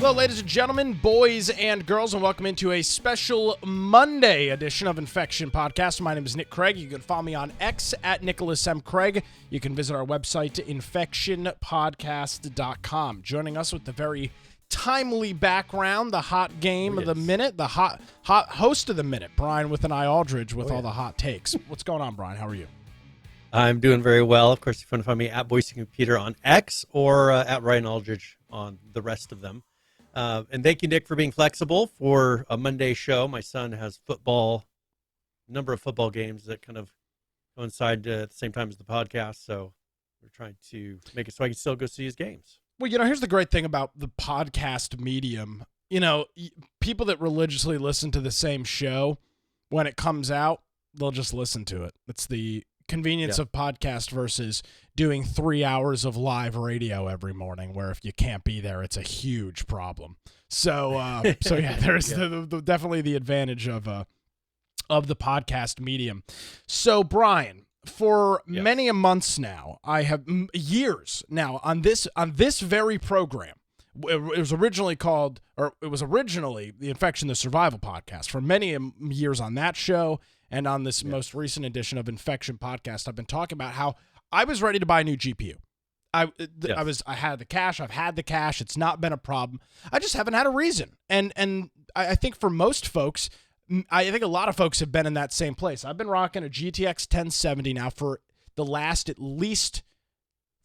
Hello, ladies and gentlemen, boys and girls, and welcome into a special Monday edition of Infection Podcast. My name is Nick Craig. You can follow me on X at Nicholas M. Craig. You can visit our website, infectionpodcast.com. Joining us with the very timely background, the hot game of the minute, the hot host of the minute, Brian with an eye Aldridge with all the hot takes. What's going on, Brian? How are you? I'm doing very well. Of course, you can find me at Boise Computer on X or at Ryan Aldridge on the rest of them. And thank you, Nick, for being flexible for a Monday show. My son has a number of football games that kind of coincide at the same time as the podcast. So we're trying to make it so I can still go see his games. Well, here's the great thing about the podcast medium. People that religiously listen to the same show, when it comes out, they'll just listen to it. It's the convenience of podcast versus doing 3 hours of live radio every morning, where if you can't be there, it's a huge problem. So there's definitely the advantage of the podcast medium. So Brian, for many a months now, I have years now on this very program. It was originally the Infection the Survival podcast. For many years on that show and on this most recent edition of Infection Podcast, I've been talking about how I was ready to buy a new GPU. I had the cash. I've had the cash. It's not been a problem. I just haven't had a reason. And I think for most folks, I think a lot of folks have been in that same place. I've been rocking a GTX 1070 now for the last at least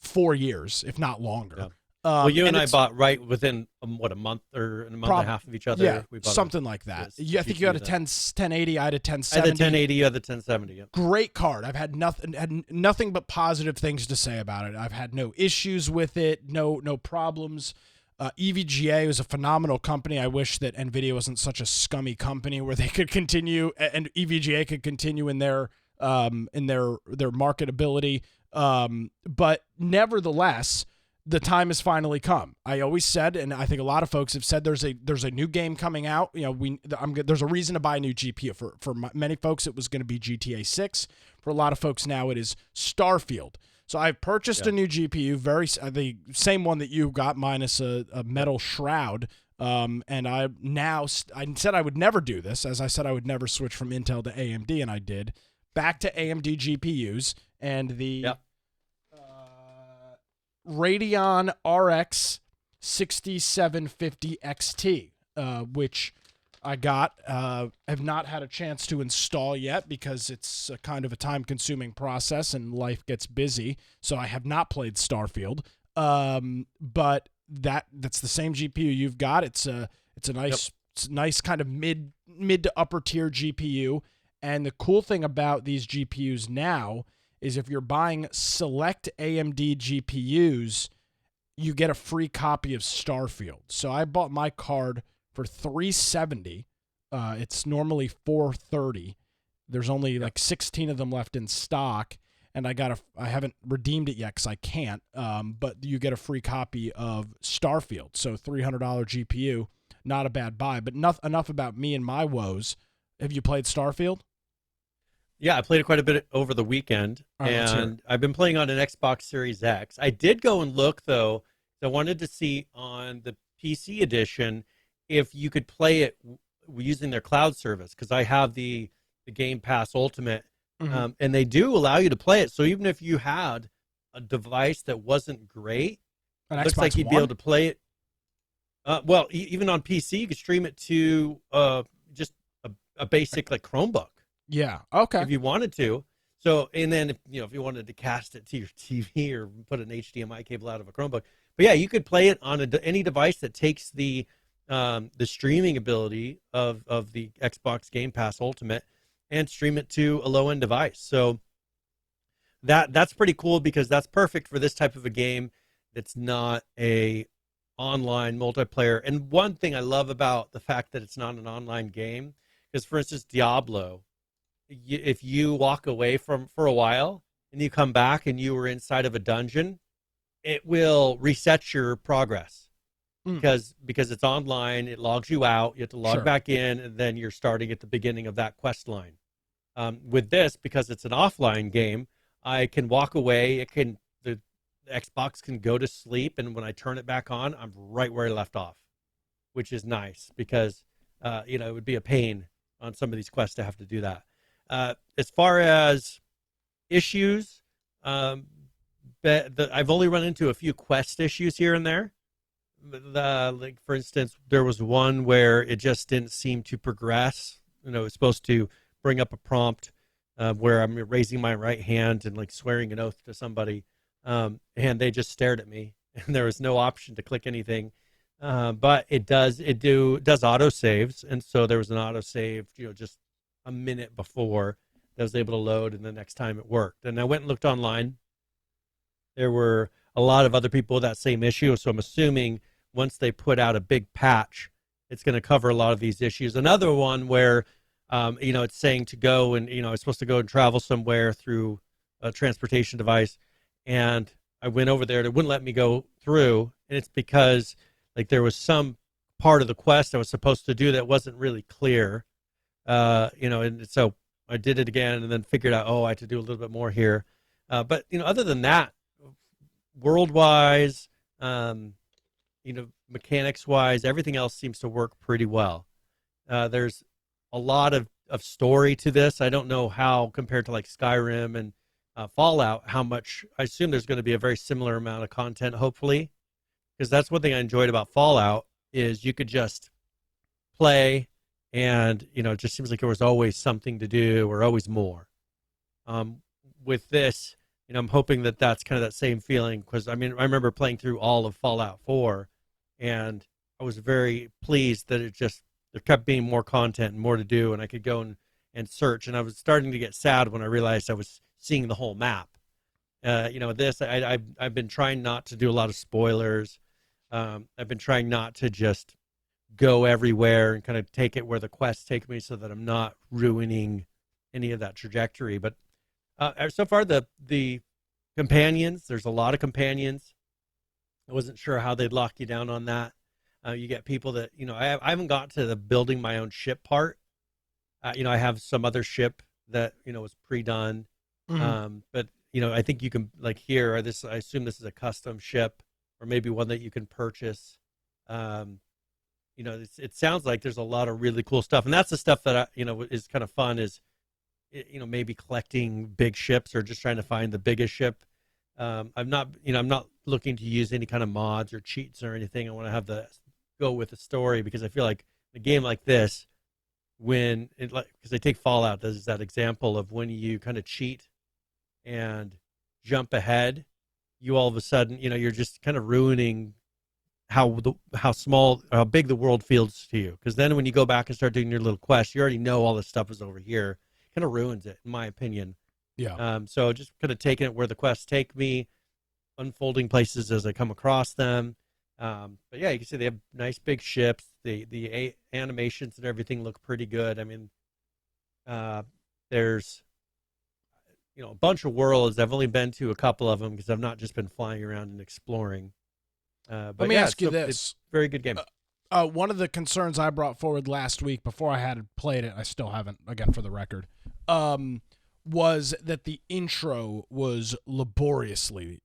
4 years, if not longer. Yeah. Well, you and I bought right within a month or a month and a half of each other. Yeah, we bought something like that. I think you had a 1080. I had a 1070. I had a 1080. You had the 1070. Yeah. Great card. I've had nothing but positive things to say about it. I've had no issues with it. No problems. EVGA was a phenomenal company. I wish that NVIDIA wasn't such a scummy company where they could continue and EVGA could continue in their marketability. But nevertheless, the time has finally come. I always said, and I think a lot of folks have said, there's a new game coming out. There's a reason to buy a new GPU. For many folks, it was going to be GTA 6. For a lot of folks now, it is Starfield. So I've purchased a new GPU, the same one that you got, minus a metal shroud. And I said I would never do this, as I said I would never switch from Intel to AMD, and I did. Back to AMD GPUs and the Radeon RX 6750 XT, which I got. Have not had a chance to install yet because it's kind of a time-consuming process and life gets busy. So I have not played Starfield. But that's the same GPU you've got. It's a nice kind of mid to upper tier GPU. And the cool thing about these GPUs now is if you're buying select AMD GPUs, you get a free copy of Starfield. So I bought my card for $370. It's normally $430. There's only like 16 of them left in stock, and I haven't redeemed it yet because I can't. But you get a free copy of Starfield. So $300 GPU, not a bad buy. But enough about me and my woes. Have you played Starfield? Yeah, I played it quite a bit over the weekend, and I've been playing on an Xbox Series X. I did go and look, though. I wanted to see on the PC edition if you could play it using their cloud service, because I have the Game Pass Ultimate, and they do allow you to play it. So even if you had a device that wasn't great, it looks like you'd be able to play it. Even on PC, you could stream it to just a basic like Chromebook. Yeah. Okay. If you wanted to. So, and then if you wanted to cast it to your TV or put an HDMI cable out of a Chromebook, but yeah, you could play it on any device that takes the streaming ability of the Xbox Game Pass Ultimate and stream it to a low end device. So that's pretty cool, because that's perfect for this type of a game that's not a online multiplayer. And one thing I love about the fact that it's not an online game is, for instance, Diablo. If you walk away for a while and you come back and you were inside of a dungeon, it will reset your progress because it's online. It logs you out. You have to log back in, and then you're starting at the beginning of that quest line. With this, because it's an offline game, I can walk away. The Xbox can go to sleep, and when I turn it back on, I'm right where I left off. which is nice because it would be a pain on some of these quests to have to do that. As far as issues, I've only run into a few quest issues here and there. Like for instance, there was one where it just didn't seem to progress. It's supposed to bring up a prompt where I'm raising my right hand and like swearing an oath to somebody, and they just stared at me, and there was no option to click anything. But it does auto saves, and so there was an auto save, just a minute before that was able to load, and the next time it worked. And I went and looked online. There were a lot of other people with that same issue, so I'm assuming once they put out a big patch, it's going to cover a lot of these issues. Another one where, it's saying to go and, I was supposed to go and travel somewhere through a transportation device, and I went over there and it wouldn't let me go through, and it's because like there was some part of the quest I was supposed to do that wasn't really clear, and so I did it again and then figured out, I had to do a little bit more here. But, other than that, world-wise, mechanics-wise, everything else seems to work pretty well. There's a lot of story to this. I don't know how, compared to like Skyrim and Fallout, how much. I assume there's going to be a very similar amount of content, hopefully, because that's one thing I enjoyed about Fallout is you could just play and, it just seems like there was always something to do or always more. With this, I'm hoping that that's kind of that same feeling because, I remember playing through all of Fallout 4 and I was very pleased that there kept being more content and more to do and I could go and search. And I was starting to get sad when I realized I was seeing the whole map. This, I've been trying not to do a lot of spoilers. I've been trying not to just go everywhere and kind of take it where the quests take me so that I'm not ruining any of that trajectory. But so far, the companions, there's a lot of companions. I wasn't sure how they'd lock you down on that. You get people that, I haven't got to the building my own ship part. I have some other ship that, was pre-done. Mm-hmm. But, I think you can, like here, I assume this is a custom ship or maybe one that you can purchase. It sounds like there's a lot of really cool stuff. And that's the stuff that, is kind of fun is, maybe collecting big ships or just trying to find the biggest ship. I'm not looking to use any kind of mods or cheats or anything. I want to have go with the story because I feel like a game like this, because I take Fallout as that example of when you kind of cheat and jump ahead, you all of a sudden, you're just kind of ruining how big the world feels to you. Because then when you go back and start doing your little quest, you already know all this stuff is over here. Kind of ruins it, in my opinion. Yeah. So just kind of taking it where the quests take me, unfolding places as I come across them. But yeah, you can see they have nice big ships. The animations and everything look pretty good. There's a bunch of worlds. I've only been to a couple of them because I've not just been flying around and exploring. But Let me ask you this: it's a very good game. One of the concerns I brought forward last week before I had played it, I still haven't, again for the record, was that the intro was laboriously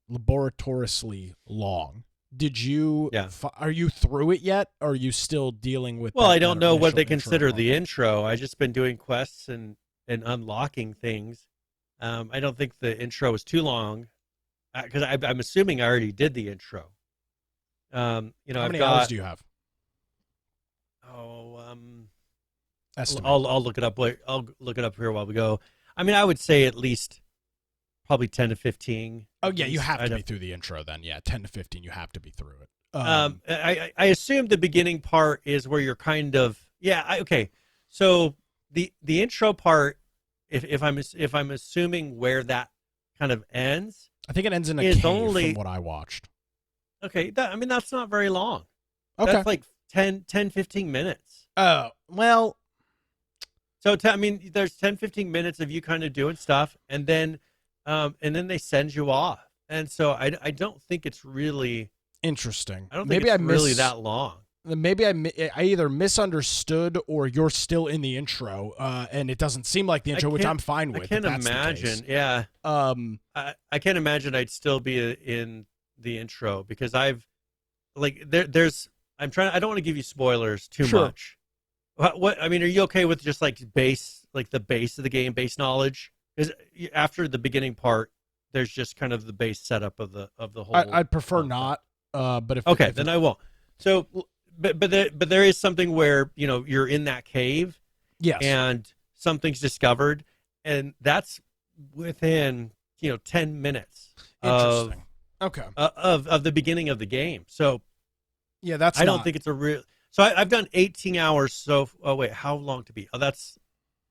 long. Did you? Yeah. Are you through it yet? Or are you still dealing with? Well, I don't know what they consider the intro. I just been doing quests and unlocking things. I don't think the intro is too long because I'm assuming I already did the intro. How many hours do you have? I'll look it up. I'll look it up here while we go. I would say at least probably 10 to 15. Oh yeah, you have to be through the intro then. Yeah, 10 to 15. You have to be through it. I assume the beginning part is where you're kind of okay. So the intro part, if I'm assuming where that kind of ends, I think it ends in a cave from what I watched. Okay, that's not very long. Okay. That's like 10, 15 minutes. Oh, well. So, there's 10, 15 minutes of you kind of doing stuff, and then they send you off. And so I don't think it's really interesting. I don't think it's really that long. Maybe I either misunderstood or you're still in the intro, and it doesn't seem like the intro, which I'm fine with. I can't imagine. Yeah. I can't imagine I'd still be in the intro because there's I don't want to give you spoilers too Sure. much. What I mean, are you okay with just like the base of the game, base knowledge? Because after the beginning part, there's just kind of the base setup of the whole. I'd prefer not. But Okay, if then it, I won't. So, but there is something where you're in that cave yes, and something's discovered, and that's within 10 minutes of interesting. Okay. of the beginning of the game. So Yeah, that's I don't not. think it's a real. So I've done 18 hours. So oh wait, how long to beat? Oh, that's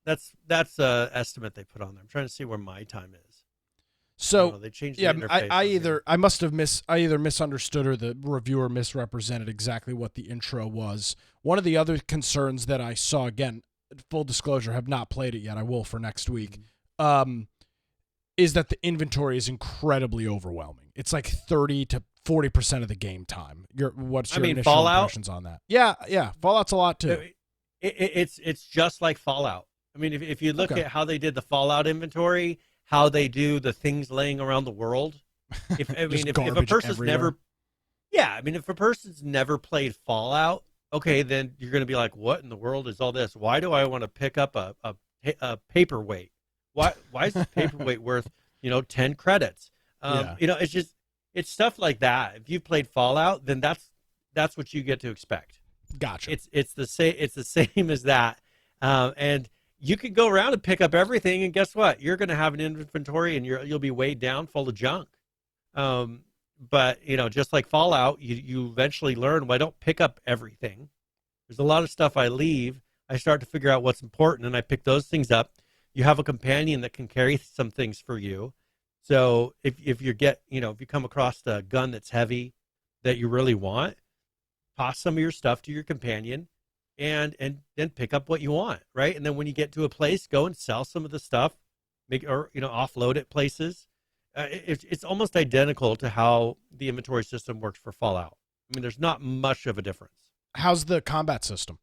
a estimate they put on there. I'm trying to see where my time is. I don't So know. They changed the yeah, interface. I must have I either misunderstood or the reviewer misrepresented exactly what the intro was. One of the other concerns that I saw, again, full disclosure, have not played it yet. I will for next week. Is that the inventory is incredibly overwhelming. It's like 30 to 40% of the game time. What's your initial Fallout. impressions on that? Yeah. Fallout's a lot too. It's just like Fallout. I mean, if you look Okay. at how they did the Fallout inventory, how they do the things laying around the world. If a person's everywhere. if a person's never played Fallout, okay, then you're going to be like, what in the world is all this? Why do I want to pick up a paperweight? Why is this paperweight worth 10 credits? Yeah. It's stuff like that. If you've played Fallout, then that's what you get to expect. Gotcha. It's the same as that, and you can go around and pick up everything, and guess what? You're going to have an inventory, and you'll be weighed down full of junk. But just like Fallout, you eventually learn. Well, I don't pick up everything. There's a lot of stuff I leave. I start to figure out what's important, and I pick those things up. You have a companion that can carry some things for you. So if you come across a gun that's heavy that you really want, toss some of your stuff to your companion, and then pick up what you want, right? And then when you get to a place, go and sell some of the stuff, offload it places. It's almost identical to how the inventory system works for Fallout. I mean, there's not much of a difference. How's the combat system?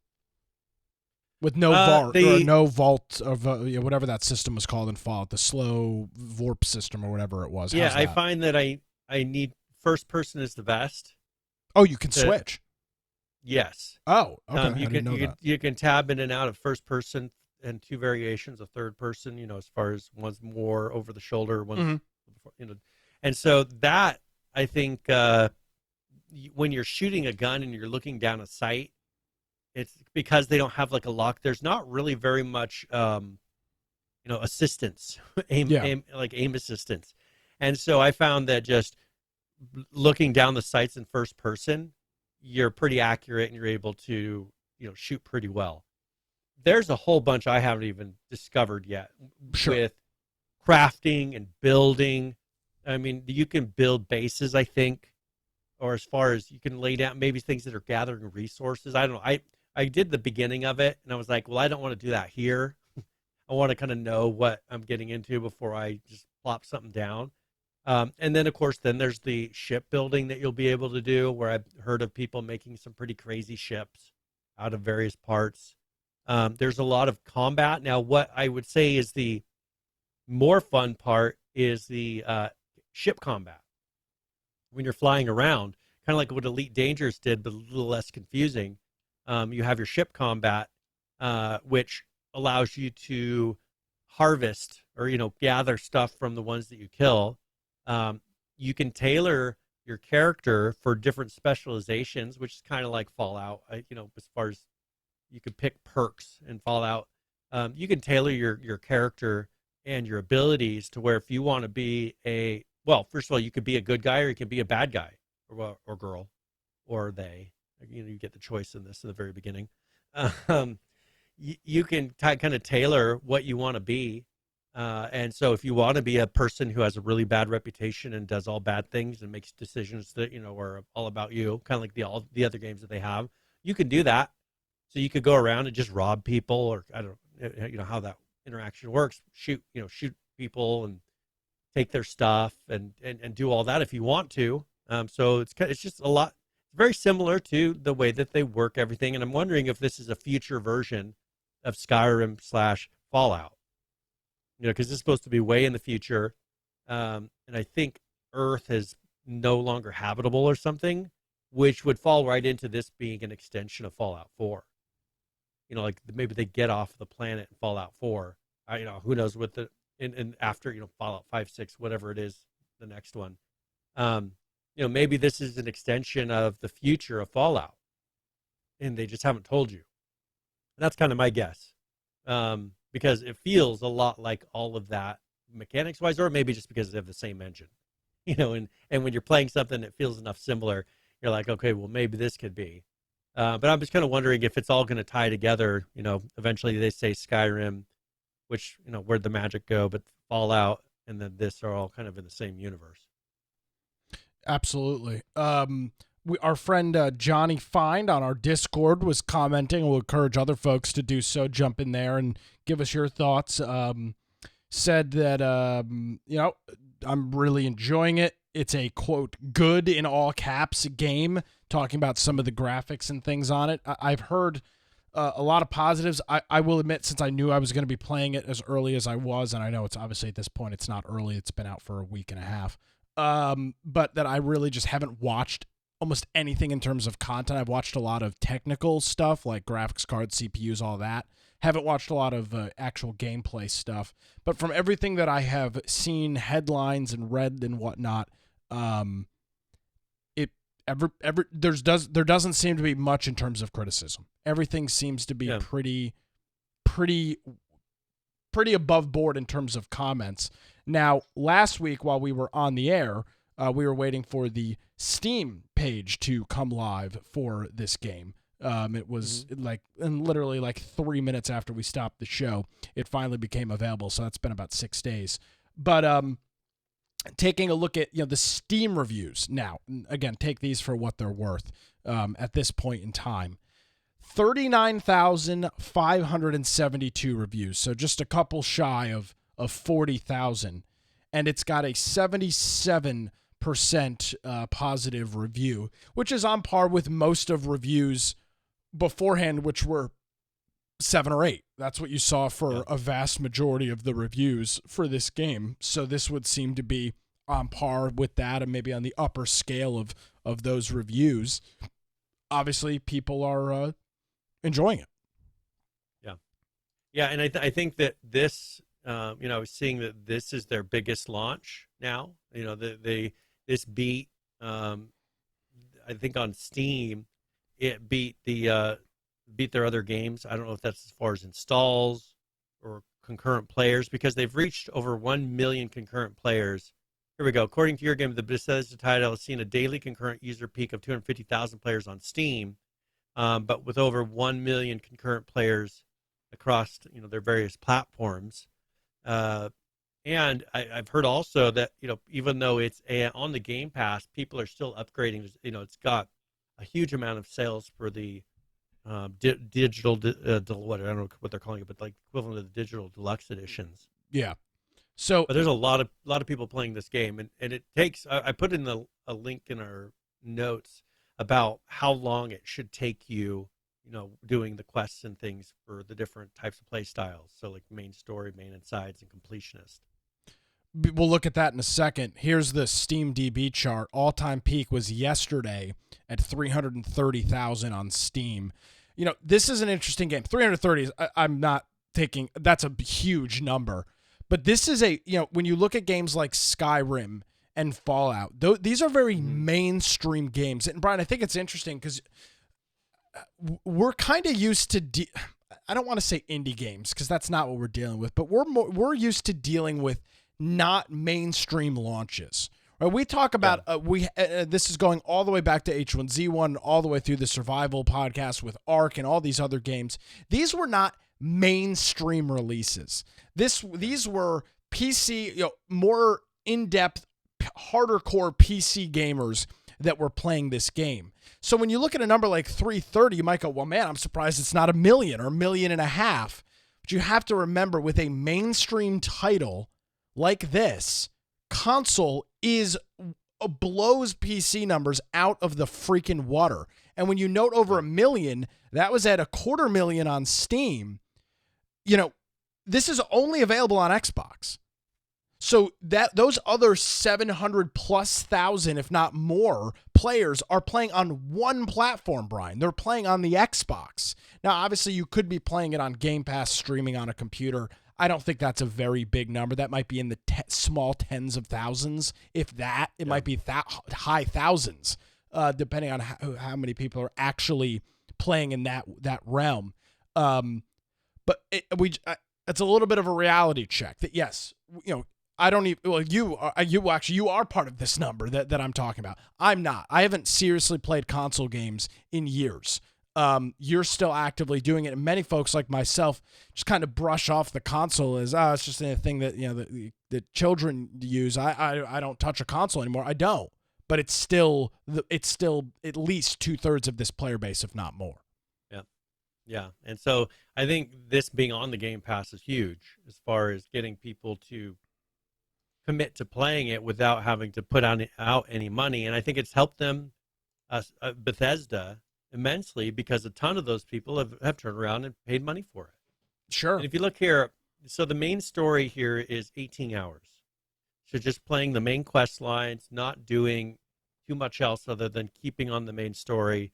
With no vault of whatever that system was called in Fallout, the slow warp system or whatever it was. Yeah, I find that I need first person is the best. Oh, you can switch. Yes. Oh, okay. I you didn't know that. You can tab in and out of first person and two variations of third person. As far as one's more over the shoulder, one's and so that I think when you're shooting a gun and you're looking down a sight, it's because they don't have like a lock. There's not really very much assistance, aim assistance, and so I found that just looking down the sights in first person, you're pretty accurate and you're able to shoot pretty well. There's a whole bunch I haven't even discovered yet with crafting and building. I mean, you can build bases, I think, or as far as you can lay down maybe things that are gathering resources. I don't know. I did the beginning of it and I was like, well, I don't want to do that here. I want to kind of know what I'm getting into before I just plop something down. And then, of course, there's the ship building that you'll be able to do, where I've heard of people making some pretty crazy ships out of various parts. There's a lot of combat. Now, what I would say is the more fun part is the ship combat. When you're flying around, kind of like what Elite Dangerous did, but a little less confusing. You have your ship combat, which allows you to harvest or gather stuff from the ones that you kill. You can tailor your character for different specializations, which is kind of like Fallout. As far as you can pick perks in Fallout, you can tailor your character and your abilities to where if you want to be first of all, you could be a good guy or you can be a bad guy or girl or they. You get the choice in this in the very beginning. You can kind of tailor what you want to be. And so if you want to be a person who has a really bad reputation and does all bad things and makes decisions that, are all about you, kind of like all the other games that they have, you can do that. So you could go around and just rob people, or I don't know how that interaction works. Shoot people and take their stuff and do all that if you want to. So it's just a lot. It's very similar to the way that they work everything. And I'm wondering if this is a future version of Skyrim/Fallout. Because this is supposed to be way in the future. And I think Earth is no longer habitable or something. which would fall right into this being an extension of Fallout 4. Like maybe they get off the planet in Fallout 4. Who knows what and after, Fallout 5, 6, whatever it is, the next one. Maybe this is an extension of the future of Fallout, and they just haven't told you. That's kind of my guess, because it feels a lot like all of that mechanics-wise, or maybe just because they have the same engine, and when you're playing something that feels enough similar, you're like, okay, well, maybe this could be. But I'm just kind of wondering if it's all going to tie together. Eventually they say Skyrim, which, where'd the magic go, but Fallout and then this are all kind of in the same universe. Absolutely. Our friend Johnny Find on our Discord was commenting. We'll encourage other folks to do so. Jump in there and give us your thoughts. Said that, I'm really enjoying it. It's a, quote, good in all caps game, talking about some of the graphics and things on it. I've heard a lot of positives. I will admit, since I knew I was going to be playing it as early as I was, and I know it's obviously at this point it's not early. It's been out for a week and a half. But that I really just haven't watched almost anything in terms of content. I've watched a lot of technical stuff like graphics cards, CPUs, all that. Haven't watched a lot of actual gameplay stuff. But from everything that I have seen, headlines and read and whatnot, there doesn't seem to be much in terms of criticism. Everything seems to be pretty above board in terms of comments. Now, last week while we were on the air, we were waiting for the Steam page to come live for this game. It was literally like 3 minutes after we stopped the show, it finally became available. So that's been about 6 days. But taking a look at the Steam reviews now, again, take these for what they're worth at this point in time. 39,572 reviews, so just a couple shy of 40,000, and it's got a 77% positive review, which is on par with most of reviews beforehand, which were 7 or 8. That's what you saw for a vast majority of the reviews for this game. So this would seem to be on par with that, and maybe on the upper scale of those reviews. Obviously, people are enjoying it. Yeah, and I think that this, I was seeing that this is their biggest launch now. This beat, I think on Steam, it beat their other games. I don't know if that's as far as installs or concurrent players, because they've reached over 1 million concurrent players. Here we go. According to your game, the Bethesda title has seen a daily concurrent user peak of 250,000 players on Steam, but with over 1 million concurrent players across their various platforms. And I've heard also that even though it's on the Game Pass, people are still upgrading. It's got a huge amount of sales for the digital, what I don't know what they're calling it, but like equivalent of the digital deluxe editions. Yeah. But there's a lot of people playing this game, and it takes. I put in a link in our notes about how long it should take you, doing the quests and things for the different types of play styles. So like main story, main and sides, and completionist. We'll look at that in a second. Here's the Steam DB chart. All-time peak was yesterday at 330,000 on Steam. This is an interesting game. 330 I'm not taking, that's a huge number. But this is when you look at games like Skyrim and Fallout, these are very mainstream games. And Brian, I think it's interesting because we're kind of used to, I don't want to say indie games because that's not what we're dealing with, but we're used to dealing with not mainstream launches. Right? We talk about this is going all the way back to H1Z1, all the way through the Survival podcast with Ark and all these other games. These were not mainstream releases. These were PC, more in-depth, harder core PC gamers that were playing this game. So when you look at a number like 330, you might go, well, man, I'm surprised it's not 1 million or 1.5 million. But you have to remember, with a mainstream title like this, console blows PC numbers out of the freaking water. And when you note over 1 million, that was at 250,000 on Steam. This is only available on Xbox. So that those other 700 plus thousand, if not more, players are playing on one platform, Brian. They're playing on the Xbox. Now, obviously, you could be playing it on Game Pass streaming on a computer. I don't think that's a very big number. That might be in the small tens of thousands. If that, it might be high thousands, depending on how many people are actually playing in that realm. But it's a little bit of a reality check that, yes, I don't even. Well, you are part of this number that I'm talking about. I'm not. I haven't seriously played console games in years. You're still actively doing it, and many folks like myself just kind of brush off the console as it's just a thing that the children use. I don't touch a console anymore. I don't, but it's still at least 2/3 of this player base, if not more. Yeah, and so I think this being on the Game Pass is huge as far as getting people to commit to playing it without having to put out any money. And I think it's helped them, Bethesda, immensely, because a ton of those people have turned around and paid money for it. Sure. And if you look here, so the main story here is 18 hours. So just playing the main quest lines, not doing too much else other than keeping on the main story.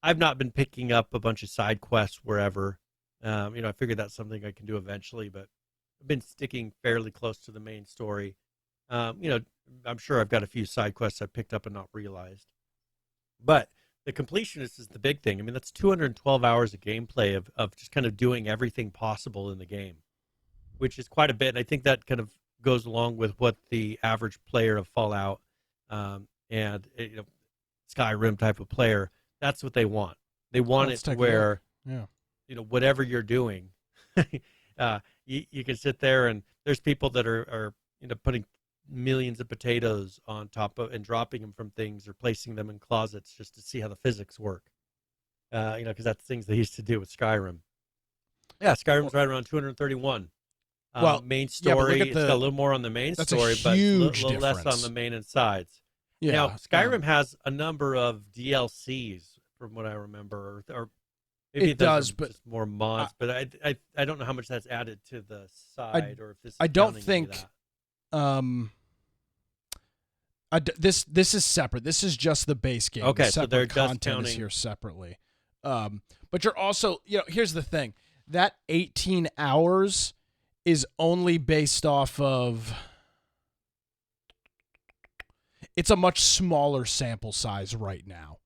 I've not been picking up a bunch of side quests wherever. I figured that's something I can do eventually, but I've been sticking fairly close to the main story. I'm sure I've got a few side quests I picked up and not realized. But the completionist is the big thing. I mean, that's 212 hours of gameplay of just kind of doing everything possible in the game, which is quite a bit. And I think that kind of goes along with what the average player of Fallout and Skyrim type of player, that's what they want. They want it to where, whatever you're doing, you can sit there and there's people that are putting millions of potatoes on top of and dropping them from things or placing them in closets just to see how the physics work. Because that's things they used to do with Skyrim. Yeah, Skyrim's right around 231. Main story, it's got a little more on the main story, but a little less on the main and sides. Yeah, now, Skyrim has a number of DLCs, from what I remember, or maybe it does, but just more mods. But I don't know how much that's added to the side, or if this. I don't think. This is separate. This is just the base game. Okay, the so they're content just is here separately. But you're also, here's the thing: that 18 hours is only based off of. It's a much smaller sample size right now.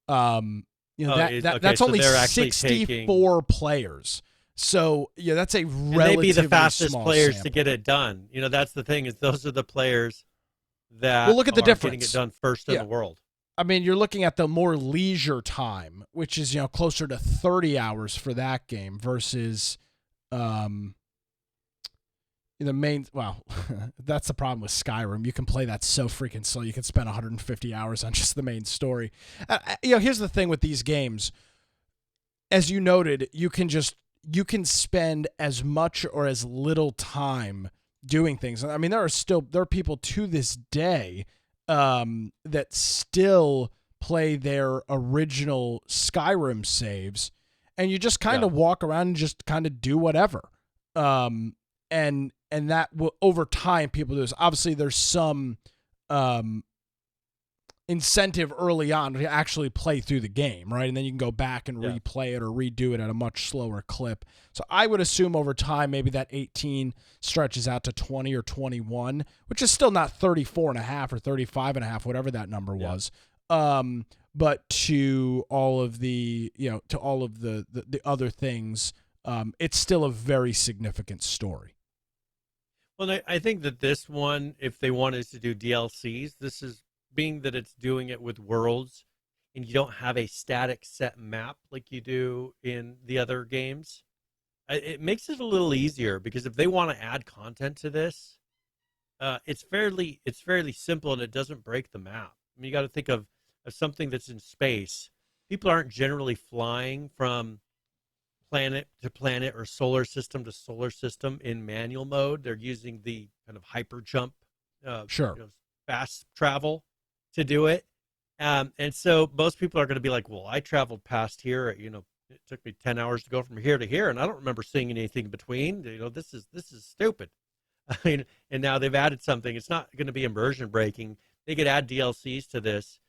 That's only 64 players. So that's a relatively they'd be the fastest small players sample. to get it done. That's the thing, is those are the players that look at the difference. Getting it done first in the world. I mean, you're looking at the more leisure time, which is closer to 30 hours for that game versus the main. Well, that's the problem with Skyrim. You can play that so freaking slow. You can spend 150 hours on just the main story. Here's the thing with these games. As you noted, you can spend as much or as little time doing things. I mean, there are people to this day that still play their original Skyrim saves, and you just kind of walk around and just kind of do whatever. And that will, over time, people do this. Obviously, there's some incentive early on to actually play through the game, right? And then you can go back and replay it or redo it at a much slower clip. So I would assume over time, maybe that 18 stretches out to 20 or 21, which is still not 34 and a half or 35 and a half, whatever that number was. But to all of the, to all of the other things, it's still a very significant story. Well, I think that this one, if they wanted to do DLCs, this is being that it's doing it with worlds and you don't have a static set map like you do in the other games. It makes it a little easier, because if they want to add content to this, it's fairly simple and it doesn't break the map. I mean, you got to think of something that's in space. People aren't generally flying from planet to planet or solar system to solar system in manual mode. They're using the kind of hyper jump, fast travel to do it. And so most people are going to be like, well, I traveled past here, it took me 10 hours to go from here to here, and I don't remember seeing anything in between. This is stupid. And now they've added something. It's not going to be immersion breaking. They could add DLCs to this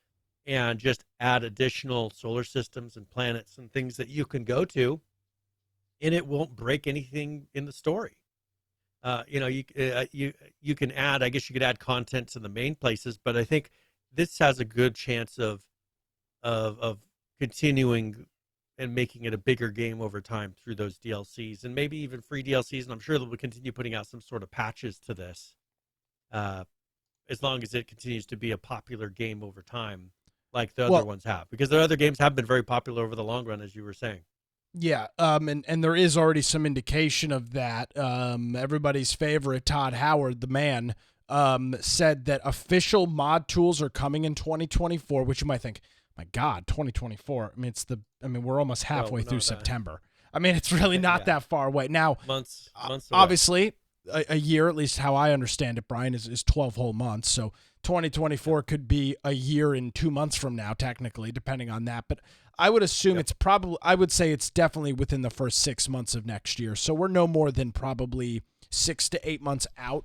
and just add additional solar systems and planets and things that you can go to, and it won't break anything in the story. You can add. I guess you could add content to the main places, but I think this has a good chance of continuing and making it a bigger game over time through those DLCs and maybe even free DLCs. And I'm sure they'll continue putting out some sort of patches to this, as long as it continues to be a popular game over time, like the other ones have, because the other games have been very popular over the long run, as you were saying. Yeah, and there is already some indication of that. Everybody's favorite, Todd Howard, the man, said that official mod tools are coming in 2024, which you might think, my God, 2024. I mean, we're almost halfway through September. I mean, it's really not that far away. Now, months away. Obviously, a year, at least how I understand it, Brian, is 12 whole months. So 2024 could be a year and 2 months from now, technically, depending on that. But I would assume I would say it's definitely within the first 6 months of next year. So we're no more than probably 6 to 8 months out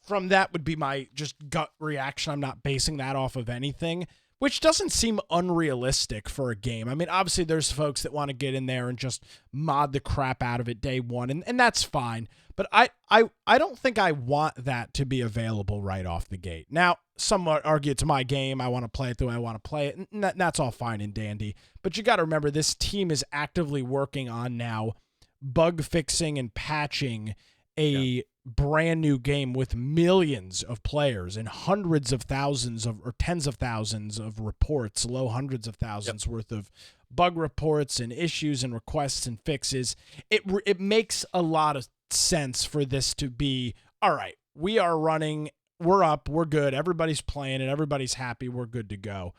from that would be my just gut reaction. I'm not basing that off of anything, which doesn't seem unrealistic for a game. I mean, obviously there's folks that want to get in there and just mod the crap out of it day one, and that's fine. But I don't think I want that to be available right off the gate. Now, some argue it's my game. I want to play it the way I want to play it, and that's all fine and dandy. But you got to remember, this team is actively working on now bug fixing and patching a brand new game with millions of players and hundreds of thousands of or tens of thousands of reports, low hundreds of thousands worth of bug reports and issues and requests and fixes. It makes a lot of sense for this to be, all right, we are running, we're up, we're good, everybody's playing and everybody's happy, we're good to go.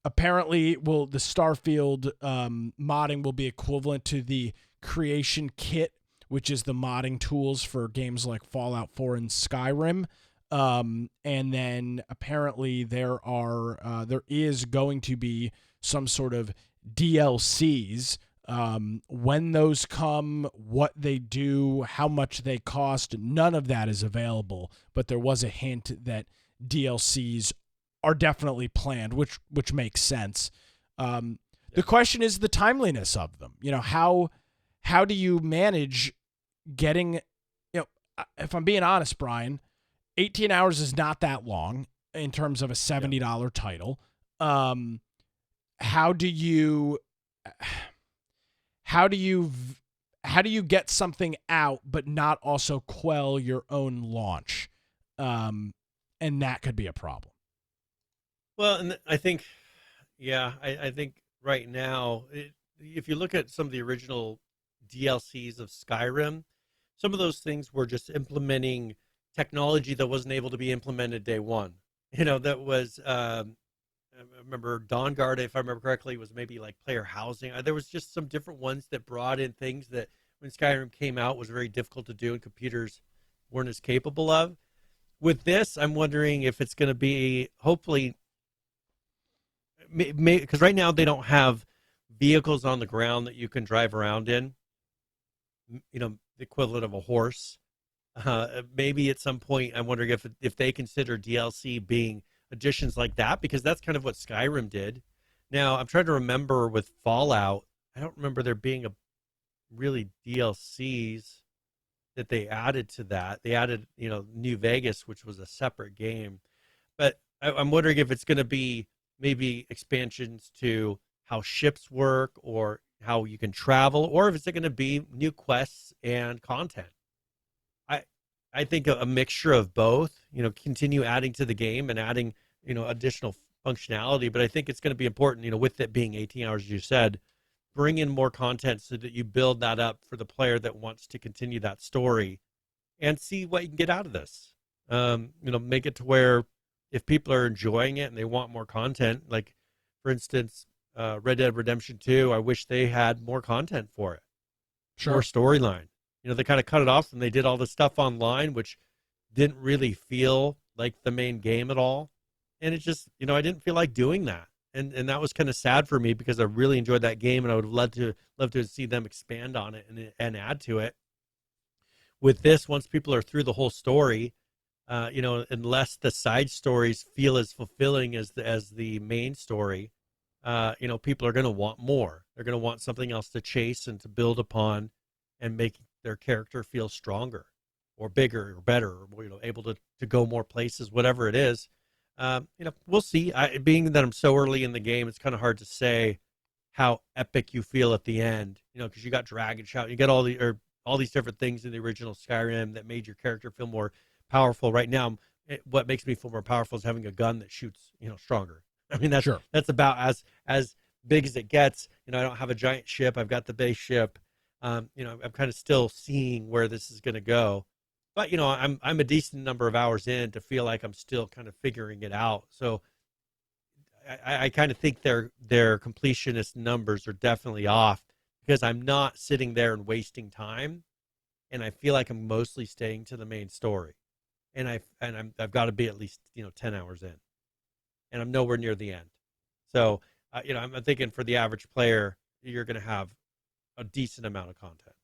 Apparently, the Starfield modding will be equivalent to the creation kit, which is the modding tools for games like Fallout 4 and Skyrim. And then apparently there is going to be some sort of DLCs. When those come, what they do, how much they cost, none of that is available. But there was a hint that DLCs are definitely planned, which makes sense. The question is the timeliness of them. You know, how do you manage getting, if I'm being honest, Brian, 18 hours is not that long in terms of a $70 title. How do you get something out but not also quell your own launch? And that could be a problem. Well, and I think, I think right now, if you look at some of the original DLCs of Skyrim, some of those things were just implementing technology that wasn't able to be implemented day one. That was, I remember Dawnguard, if I remember correctly, was maybe like player housing. There was just some different ones that brought in things that when Skyrim came out was very difficult to do and computers weren't as capable of. With this, I'm wondering if it's going to be, hopefully, because right now they don't have vehicles on the ground that you can drive around in, the equivalent of a horse. Maybe at some point, I'm wondering if they consider DLC being additions like that, because that's kind of what Skyrim did. Now, I'm trying to remember with Fallout, I don't remember there being a really DLCs that they added to that. They added, New Vegas, which was a separate game. But I'm wondering if it's going to be maybe expansions to how ships work or how you can travel, or if it's going to be new quests and content. I think a mixture of both, continue adding to the game and adding, additional functionality. But I think it's going to be important, with it being 18 hours, as you said, bring in more content so that you build that up for the player that wants to continue that story and see what you can get out of this. Make it to where if people are enjoying it and they want more content, like, for instance, Red Dead Redemption 2, I wish they had more content for it. Sure. More storyline. They kind of cut it off and they did all the stuff online, which didn't really feel like the main game at all. And it just, I didn't feel like doing that. And that was kind of sad for me because I really enjoyed that game and I would love to see them expand on it and add to it. with this, once people are through the whole story, unless the side stories feel as fulfilling as the main story, people are going to want more. They're going to want something else to chase and to build upon, and make their character feel stronger, or bigger, or better, or able to go more places, whatever it is. We'll see. Being that I'm so early in the game, it's kind of hard to say how epic you feel at the end. Because you got drag and shout, you get all these different things in the original Skyrim that made your character feel more powerful. Right now, what makes me feel more powerful is having a gun that shoots, stronger. I mean, that's about as big as it gets. I don't have a giant ship. I've got the base ship. I'm kind of still seeing where this is going to go. But I'm a decent number of hours in to feel like I'm still kind of figuring it out. So I kind of think their completionist numbers are definitely off, because I'm not sitting there and wasting time, and I feel like I'm mostly staying to the main story, and I've got to be at least 10 hours in, and I'm nowhere near the end. So I'm thinking for the average player, you're going to have a decent amount of content.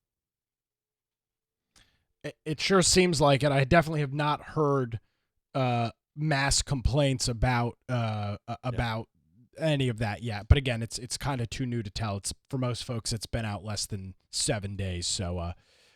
It sure seems like it. I definitely have not heard mass complaints about any of that yet. But again, it's kind of too new to tell. It's for most folks, it's been out less than 7 days. So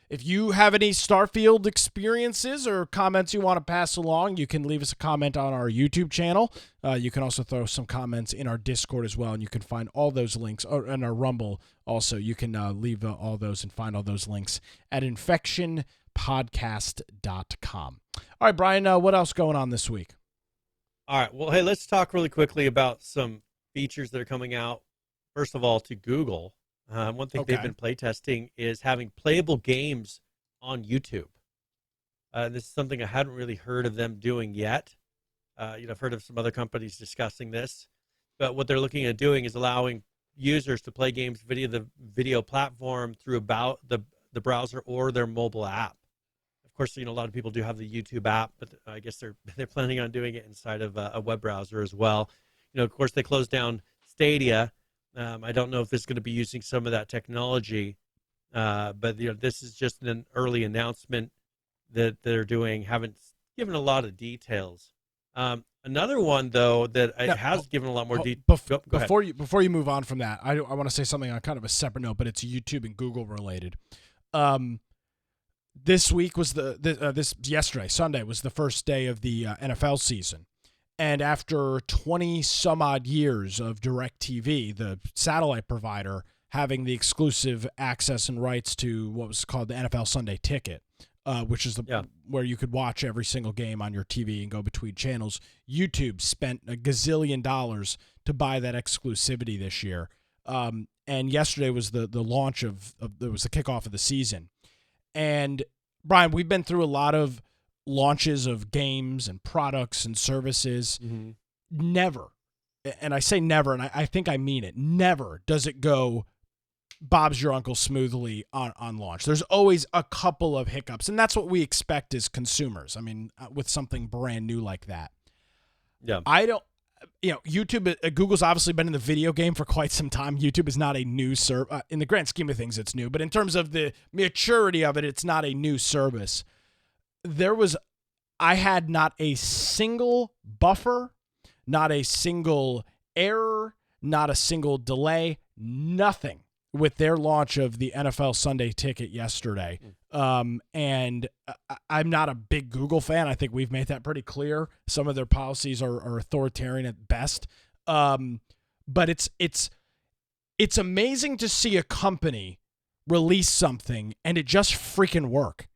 if you have any Starfield experiences or comments you want to pass along, you can leave us a comment on our YouTube channel. You can also throw some comments in our Discord as well, and you can find all those links, or in our Rumble also. You can leave all those and find all those links at infectionpodcast.com. All right, Brian, what else going on this week? All right. Well, hey, let's talk really quickly about some features that are coming out. First of all, to Google. One thing they've been playtesting is having playable games on YouTube. This is something I hadn't really heard of them doing yet. I've heard of some other companies discussing this, but what they're looking at doing is allowing users to play games via the video platform through about the browser or their mobile app. Of course, a lot of people do have the YouTube app, but I guess they're planning on doing it inside of a web browser as well. Of course, they closed down Stadia. I don't know if this is going to be using some of that technology, but this is just an early announcement that they're doing. Haven't given a lot of details. Another one, though, that has given a lot more details. Before you move on from that, I want to say something on kind of a separate note, but it's YouTube and Google related. This week was yesterday, Sunday, was the first day of the NFL season. And after 20 some odd years of DirecTV, the satellite provider, having the exclusive access and rights to what was called the NFL Sunday Ticket, which is where you could watch every single game on your TV and go between channels, YouTube spent $1 gazillion to buy that exclusivity this year. And yesterday was the launch it was the kickoff of the season. And Brian, we've been through a lot of launches of games and products and services. Mm-hmm. Never, and I say never, and I think I mean it, never does it go Bob's your uncle smoothly on launch. There's always a couple of hiccups, and that's what we expect as consumers. I mean, with something brand new like that. Yeah. I don't, YouTube, Google's obviously been in the video game for quite some time. YouTube is not a new service. In the grand scheme of things, it's new, but in terms of the maturity of it, it's not a new service. I had not a single buffer, not a single error, not a single delay, nothing with their launch of the NFL Sunday Ticket yesterday. And I'm not a big Google fan. I think we've made that pretty clear. Some of their policies are authoritarian at best. But it's amazing to see a company release something and it just freaking work.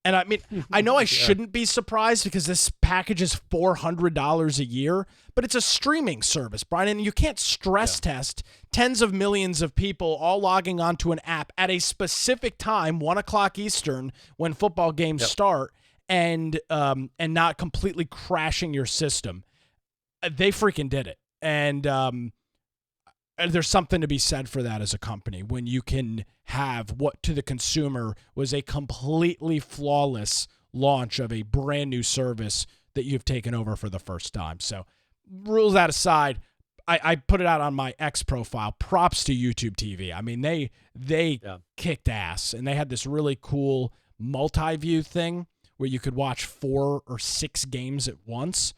And I mean, I know I shouldn't be surprised because this package is $400 a year, but it's a streaming service, Brian, and you can't stress test tens of millions of people all logging onto an app at a specific time, 1:00 Eastern, when football games start, and not completely crashing your system. They freaking did it, and there's something to be said for that as a company when you can have what to the consumer was a completely flawless launch of a brand new service that you've taken over for the first time. So rules that aside, I put it out on my X profile. Props to YouTube TV. I mean, they kicked ass, and they had this really cool multi-view thing where you could watch 4 or 6 games at once.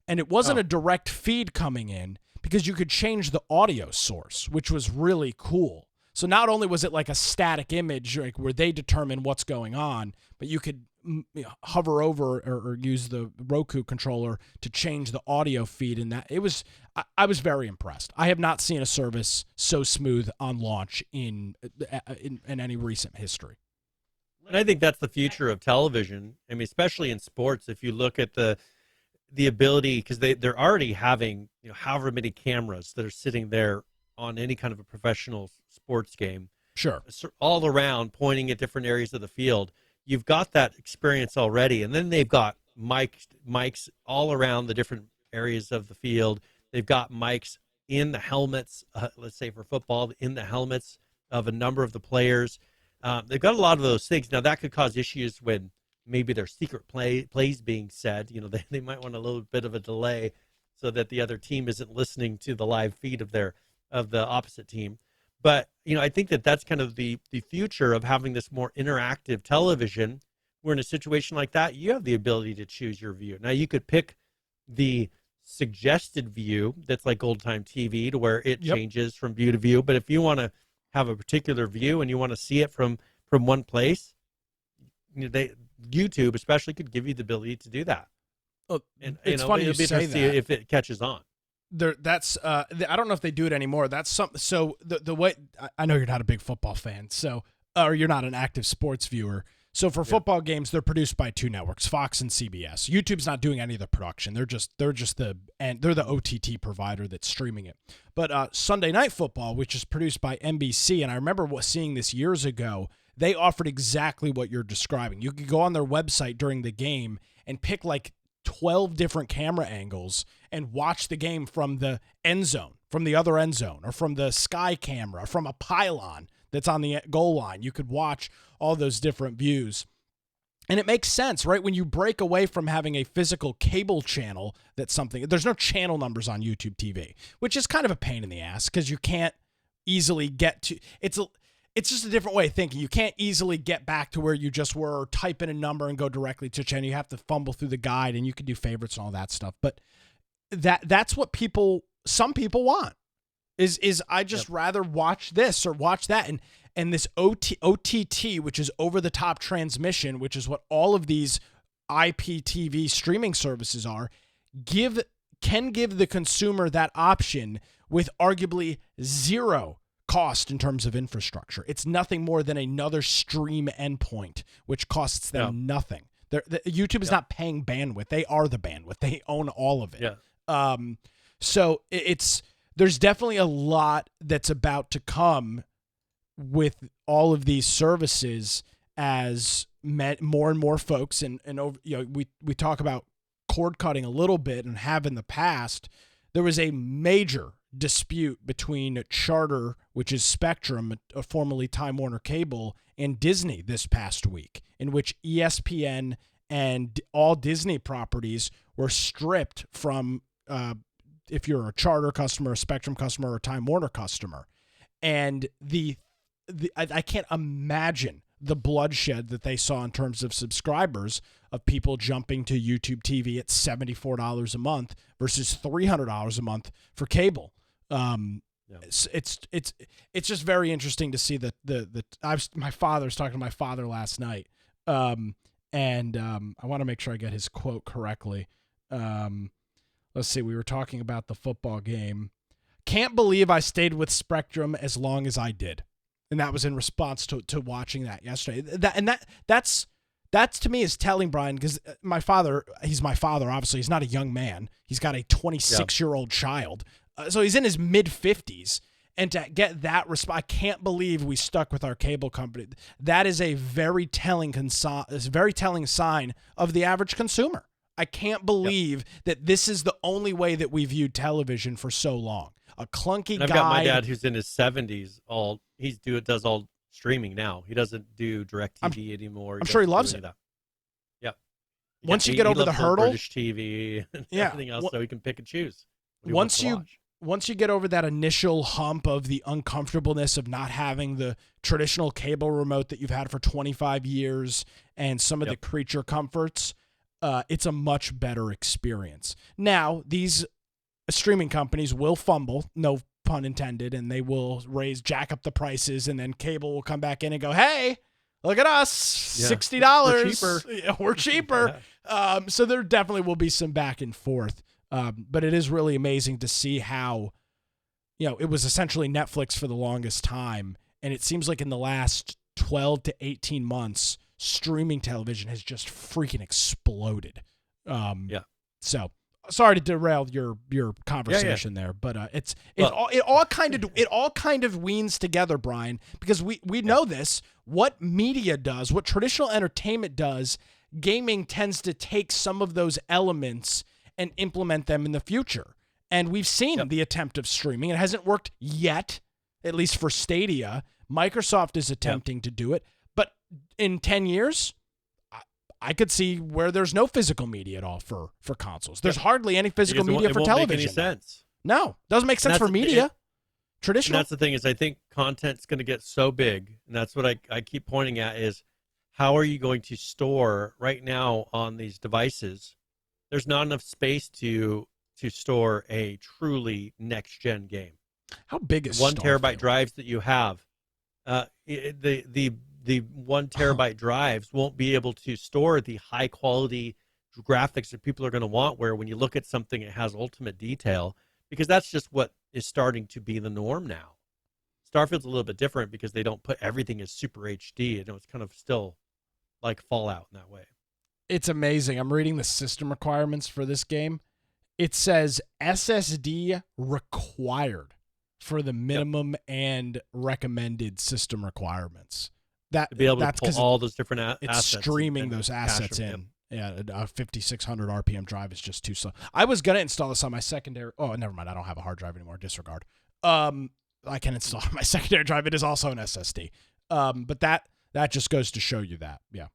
And it wasn't a direct feed coming in because you could change the audio source, which was really cool. So not only was it like a static image like where they determine what's going on, but you could hover over or use the Roku controller to change the audio feed. And that I was very impressed. I have not seen a service so smooth on launch in any recent history. And I think that's the future of television. I mean, especially in sports, if you look at the ability, because they're already having, however many cameras that are sitting there on any kind of a professional sports game. Sure. All around, pointing at different areas of the field. You've got that experience already. And then they've got mics all around the different areas of the field. They've got mics in the helmets, let's say for football, in the helmets of a number of the players. They've got a lot of those things. Now, that could cause issues when maybe there's secret plays being said. They might want a little bit of a delay so that the other team isn't listening to the live feed of the opposite team. But, I think that's kind of the future of having this more interactive television, where in a situation like that, you have the ability to choose your view. Now, you could pick the suggested view that's like old time TV to where it changes from view to view. But if you want to have a particular view and you want to see it from one place, YouTube especially could give you the ability to do that. Oh, and it's funny you say that. See if it catches on. That's I don't know if they do it anymore. That's something. So the way I know you're not a big football fan, or you're not an active sports viewer. So for football games, they're produced by 2 networks, Fox and CBS. YouTube's not doing any of the production. They're the OTT provider that's streaming it. But Sunday Night Football, which is produced by NBC, and I remember seeing this years ago, they offered exactly what you're describing. You could go on their website during the game and pick like 12 different camera angles and watch the game from the end zone, from the other end zone, or from the sky camera, from a pylon that's on the goal line. You could watch all those different views. And it makes sense, right? When you break away from having a physical cable channel, there's no channel numbers on YouTube TV, which is kind of a pain in the ass because you can't easily get to, it's just a different way of thinking. You can't easily get back to where you just were, or type in a number and go directly to channel. You have to fumble through the guide, and you can do favorites and all that stuff. But that's what some people want is I just rather watch this or watch that. And this OTT, which is over the top transmission, which is what all of these IPTV streaming services are, can give the consumer that option with arguably zero cost in terms of infrastructure. It's nothing more than another stream endpoint, which costs them nothing. YouTube is not paying bandwidth. They are the bandwidth. They own all of it. Yeah. So there's definitely a lot that's about to come with all of these services as more and more folks we talk about cord cutting a little bit and have in the past. There was a major dispute between Charter, which is Spectrum, formerly Time Warner Cable, and Disney this past week, in which ESPN and all Disney properties were stripped from if you're a Charter customer, a Spectrum customer, or a Time Warner customer. And I can't imagine the bloodshed that they saw in terms of subscribers of people jumping to YouTube TV at $74 a month versus $300 a month for cable. It's just very interesting to see that my father was talking to my father last night, and I want to make sure I get his quote correctly. Let's see, we were talking about the football game. Can't believe I stayed with Spectrum as long as I did. And that was in response to watching that yesterday. That's to me is telling, Brian, because he's my father, obviously. He's not a young man. He's got a 26-year-old child. So he's in his mid-50s. And to get that response, I can't believe we stuck with our cable company. That is a very telling sign of the average consumer. I can't believe that this is the only way that we viewed television for so long. A clunky guide. I've got my dad who's in his 70s. Does all streaming now. He doesn't do DirecTV anymore. I'm sure he loves it. Yep. Once you get over the hurdle, British TV and everything else, so he can pick and choose. Once you once you get over that initial hump of the uncomfortableness of not having the traditional cable remote that you've had for 25 years and some of the creature comforts, it's a much better experience. Now, these streaming companies will fumble, no pun intended, and they will jack up the prices, and then cable will come back in and go, hey, look at us, $60. We're cheaper. So there definitely will be some back and forth. But it is really amazing to see how, it was essentially Netflix for the longest time. And it seems like in the last 12 to 18 months, streaming television has just freaking exploded. So sorry to derail your conversation there, but it all kind of weans together, Brian, because we know this. What media does, what traditional entertainment does, gaming tends to take some of those elements and implement them in the future. And we've seen the attempt of streaming. It hasn't worked yet, at least for Stadia. Microsoft is attempting to do it. But in 10 years, I could see where there's no physical media at all for consoles. There's hardly any physical media for television. It won't make any sense. No, doesn't make sense for media. Traditional. And that's the thing is I think content's going to get so big, and that's what I keep pointing at is how are you going to store right now on these devices? There's not enough space to store a truly next-gen game. How big is 1 Starfield? terabyte drives that you have? The 1 terabyte drives won't be able to store the high-quality graphics that people are going to want, where when you look at something, it has ultimate detail, because that's just what is starting to be the norm now. Starfield's a little bit different because they don't put everything as super HD. It's kind of still like Fallout in that way. It's amazing. I'm reading the system requirements for this game. It says SSD required for the minimum and recommended system requirements. To be able to pull all those different assets. It's streaming those assets in. Yeah, a 5600 RPM drive is just too slow. I was going to install this on my secondary. Oh, never mind. I don't have a hard drive anymore. Disregard. I can install my secondary drive. It is also an SSD. But that just goes to show you that. Yeah.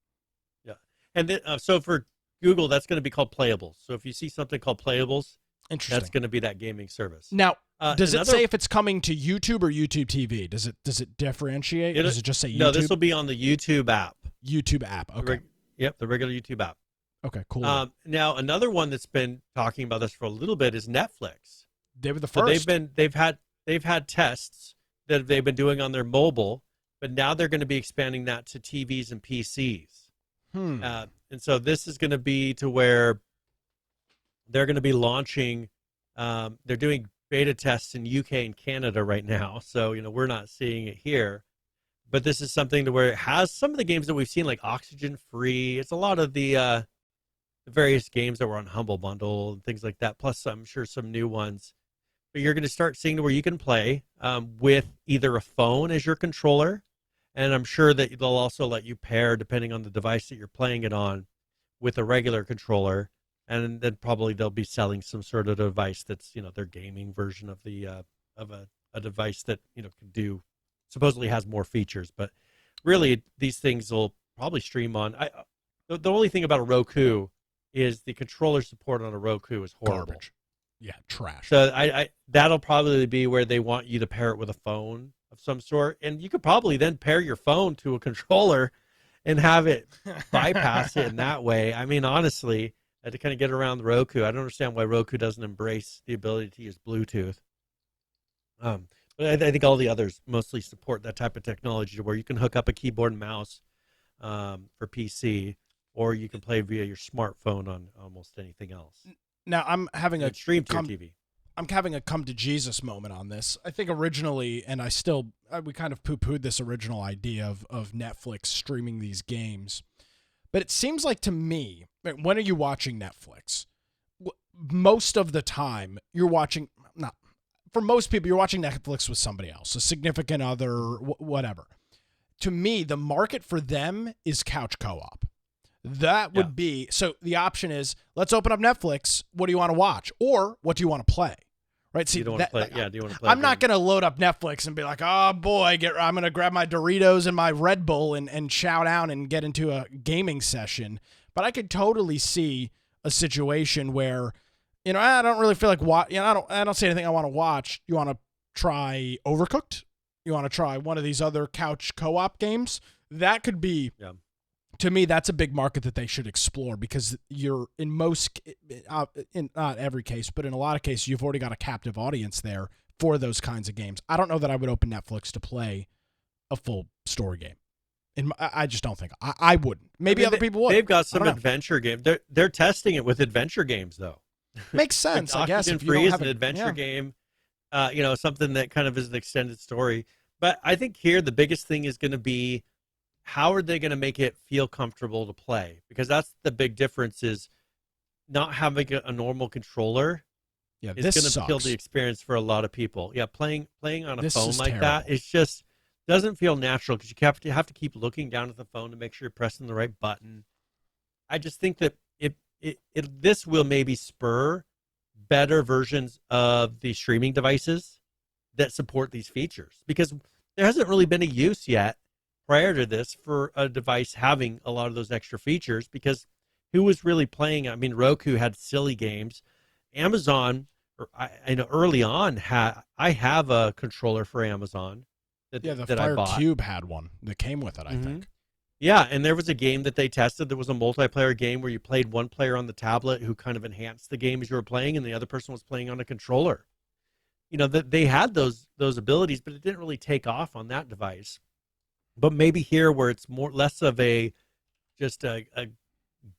Yeah. And then, so for Google, that's going to be called Playables. So if you see something called Playables, that's going to be that gaming service. Now, does it say if it's coming to YouTube or YouTube TV? Does it differentiate? Does it just say YouTube? No, this will be on the YouTube app. YouTube app. Okay. The regular YouTube app. Okay, cool. Now another one that's been talking about this for a little bit is Netflix. They were the first. So they've had tests that they've been doing on their mobile, but now they're going to be expanding that to TVs and PCs. And so this is going to be to where they're going to be launching. They're doing beta tests in UK and Canada right now, so we're not seeing it here. But this is something to where it has some of the games that we've seen, like Oxygen Free. It's a lot of the various games that were on Humble Bundle and things like that, plus I'm sure some new ones. But you're going to start seeing where you can play with either a phone as your controller, and I'm sure that they'll also let you pair, depending on the device that you're playing it on, with a regular controller. And then probably they'll be selling some sort of device that's their gaming version of the of a device that can do supposedly has more features. But really, these things will probably stream on. The only thing about a Roku is the controller support on a Roku is horrible. Garbage. Yeah, trash. So that'll probably be where they want you to pair it with a phone of some sort, and you could probably then pair your phone to a controller and have it bypass it in that way. I mean, honestly, to kind of get around the Roku, I don't understand why Roku doesn't embrace the ability to use Bluetooth. But I think all the others mostly support that type of technology, where you can hook up a keyboard and mouse for PC, or you can play via your smartphone on almost anything else. Now I'm having a stream to your TV. I'm having a come to Jesus moment on this. I think originally, and we kind of poo-pooed this original idea of Netflix streaming these games, but it seems like to me, when are you watching Netflix? Most of the time, you're watching. For most people, you're watching Netflix with somebody else, a significant other, whatever. To me, the market for them is couch co-op. That would be, so the option is, let's open up Netflix. What do you want to watch? Or what do you want to play? Right? See, do you want to play? Yeah, do you want to play? I'm not going to load up Netflix and be like, oh boy, I'm going to grab my Doritos and my Red Bull and shout out and get into a gaming session. But I could totally see a situation where, You know, I don't really feel like I don't see anything I want to watch. You want to try Overcooked? You want to try one of these other couch co-op games? That could be, to me, that's a big market that they should explore, because you're in not every case, but in a lot of cases, you've already got a captive audience there for those kinds of games. I don't know that I would open Netflix to play a full story game. And I just don't think I wouldn't. Maybe other people would. They've got some adventure games. They're testing it with adventure games, though. Makes sense, I guess. Oxygen Free is an adventure game. Something that kind of is an extended story. But I think here the biggest thing is going to be, how are they going to make it feel comfortable to play? Because that's the big difference, is not having a normal controller. Yeah, is going to kill the experience for a lot of people. Yeah, playing on a phone like that, it's just doesn't feel natural, because you have to keep looking down at the phone to make sure you're pressing the right button. I just think that this will maybe spur better versions of the streaming devices that support these features, because there hasn't really been a use yet prior to this for a device having a lot of those extra features, because who was really playing? I mean, Roku had silly games. Amazon, I know early on, I have a controller for Amazon that Fire I bought. Cube had one that came with it, I think. Yeah, and there was a game that they tested. There was a multiplayer game where you played one player on the tablet who kind of enhanced the game as you were playing, and the other person was playing on a controller. You know, that they had those abilities, but it didn't really take off on that device. But maybe here, where it's less of just a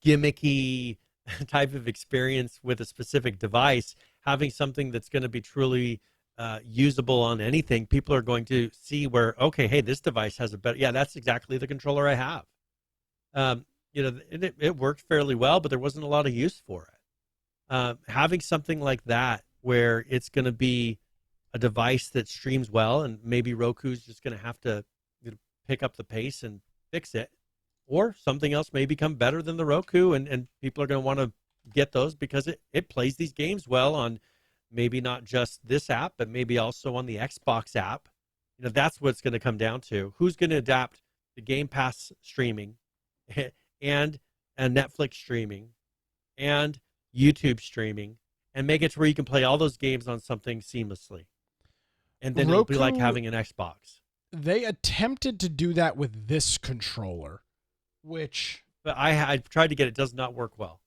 gimmicky type of experience with a specific device, having something that's going to be truly usable on anything, people are going to see where, okay, hey, this device has a better, that's exactly the controller I have. It worked fairly well, but there wasn't a lot of use for it. Having something like that, where it's going to be a device that streams well, and maybe Roku's just going to have to pick up the pace and fix it, or something else may become better than the Roku, and people are going to want to get those because it plays these games well on maybe not just this app, but maybe also on the Xbox app. That's what it's going to come down to. Who's going to adapt the Game Pass streaming and Netflix streaming and YouTube streaming and make it to where you can play all those games on something seamlessly? And then it'll be like having an Xbox. They attempted to do that with this controller, which... But I tried to get it. Does not work well.